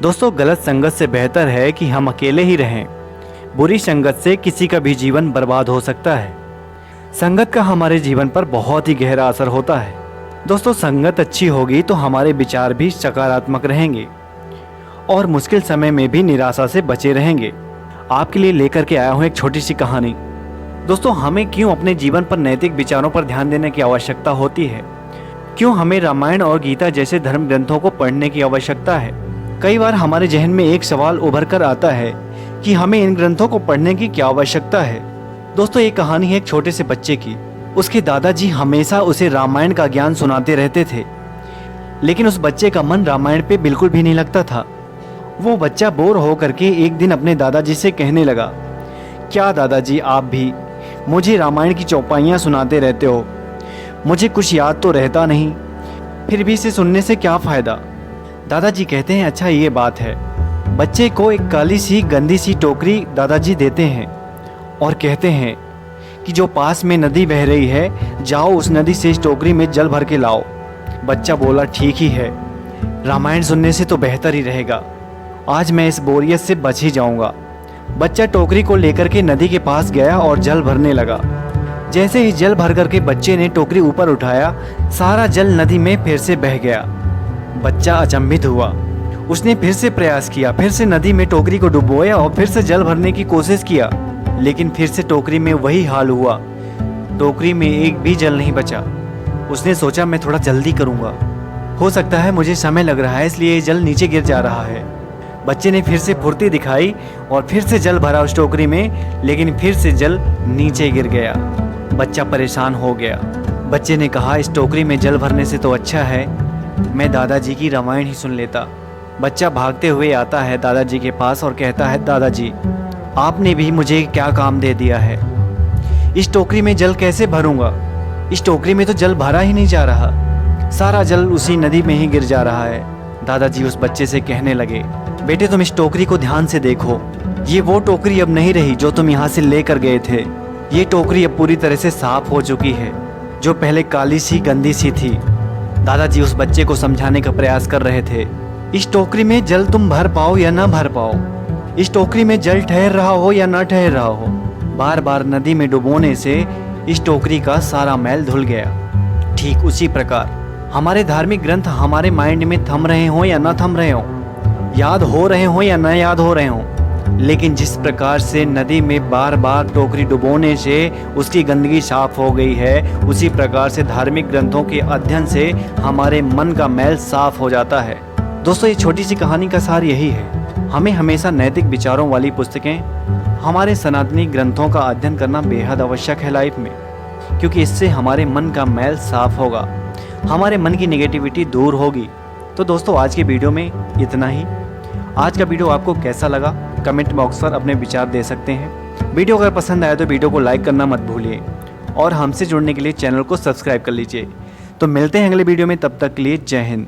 दोस्तों, गलत संगत से बेहतर है कि हम अकेले ही रहें। बुरी संगत से किसी का भी जीवन बर्बाद हो सकता है। संगत का हमारे जीवन पर बहुत ही गहरा असर होता है। दोस्तों, संगत अच्छी होगी तो हमारे विचार भी सकारात्मक रहेंगे और मुश्किल समय में भी निराशा से बचे रहेंगे। आपके लिए लेकर के आया हूँ एक छोटी सी कहानी। दोस्तों, हमें क्यों अपने जीवन पर नैतिक विचारों पर ध्यान देने की आवश्यकता होती है? क्यों हमें रामायण और गीता जैसे धर्म ग्रंथों को पढ़ने की आवश्यकता है? कई बार हमारे जहन में एक सवाल उभर कर आता है कि हमें इन ग्रंथों को पढ़ने की क्या आवश्यकता है। दोस्तों, ये कहानी है एक छोटे से बच्चे की। उसके दादाजी हमेशा उसे रामायण का ज्ञान सुनाते रहते थे, लेकिन उस बच्चे का मन रामायण पे बिल्कुल भी नहीं लगता था। वो बच्चा बोर हो करके एक दिन अपने दादाजी से कहने लगा, क्या दादाजी, आप भी मुझे रामायण की चौपाइयाँ सुनाते रहते हो, मुझे कुछ याद तो रहता नहीं, फिर भी इसे सुनने से क्या फ़ायदा? दादाजी कहते हैं, अच्छा ये बात है। बच्चे को एक काली सी गंदी सी टोकरी दादाजी देते हैं और कहते हैं कि जो पास में नदी बह रही है, जाओ उस नदी से इस टोकरी में जल भर के लाओ। बच्चा बोला, ठीक ही है, रामायण सुनने से तो बेहतर ही रहेगा, आज मैं इस बोरियत से बच ही जाऊंगा। बच्चा टोकरी को लेकर के नदी के पास गया और जल भरने लगा। जैसे ही जल भर करके बच्चे ने टोकरी ऊपर उठाया, सारा जल नदी में फिर से बह गया। बच्चा अचंभित हुआ। उसने फिर से प्रयास किया, फिर से नदी में टोकरी को डुबोया और फिर से जल भरने की कोशिश किया, लेकिन फिर से टोकरी में वही हाल हुआ। टोकरी में एक भी जल नहीं बचा। उसने सोचा, मैं थोड़ा जल्दी करूंगा, हो सकता है मुझे समय लग रहा है, इसलिए जल नीचे गिर जा रहा है। बच्चे ने फिर से फुर्ती दिखाई और फिर से जल भरा उस टोकरी में, लेकिन फिर से जल नीचे गिर गया। बच्चा परेशान हो गया। बच्चे ने कहा, इस टोकरी में जल भरने से तो अच्छा है मैं दादाजी की रामायण ही सुन लेता। बच्चा भागते हुए आता है दादाजी के पास और कहता है, दादाजी, आपने भी मुझे क्या काम दे दिया है? इस टोकरी में जल कैसे भरूंगा? इस टोकरी में तो जल भरा ही नहीं जा रहा, सारा जल उसी नदी में ही गिर जा रहा है। दादाजी उस बच्चे से कहने लगे, बेटे, तुम इस टोकरी को ध्यान से देखो। ये वो टोकरी अब नहीं रही जो तुम यहाँ से लेकर गए थे। ये टोकरी अब पूरी तरह से साफ हो चुकी है, जो पहले काली सी गंदी सी थी। दादाजी उस बच्चे को समझाने का प्रयास कर रहे थे। इस टोकरी में जल तुम भर पाओ या ना भर पाओ, इस टोकरी में जल ठहर रहा हो या ना ठहर रहा हो, बार बार नदी में डुबोने से इस टोकरी का सारा मैल धुल गया। ठीक उसी प्रकार हमारे धार्मिक ग्रंथ हमारे माइंड में थम रहे हों या ना थम रहे हों, याद हो रहे हों या ना याद हो रहे हों, लेकिन जिस प्रकार से नदी में बार बार टोकरी डुबोने से उसकी गंदगी साफ हो गई है, उसी प्रकार से धार्मिक ग्रंथों के अध्ययन से हमारे मन का मैल साफ हो जाता है। दोस्तों, ये छोटी सी कहानी का सार यही है, हमें हमेशा नैतिक विचारों वाली पुस्तकें, हमारे सनातनी ग्रंथों का अध्ययन करना बेहद आवश्यक है लाइफ में, क्योंकि इससे हमारे मन का मैल साफ होगा, हमारे मन की नेगेटिविटी दूर होगी। तो दोस्तों, आज के वीडियो में इतना ही। आज का वीडियो आपको कैसा लगा कमेंट बॉक्स पर अपने विचार दे सकते हैं। वीडियो अगर पसंद आया तो वीडियो को लाइक करना मत भूलिए और हमसे जुड़ने के लिए चैनल को सब्सक्राइब कर लीजिए। तो मिलते हैं अगले वीडियो में, तब तक के लिए जय हिंद।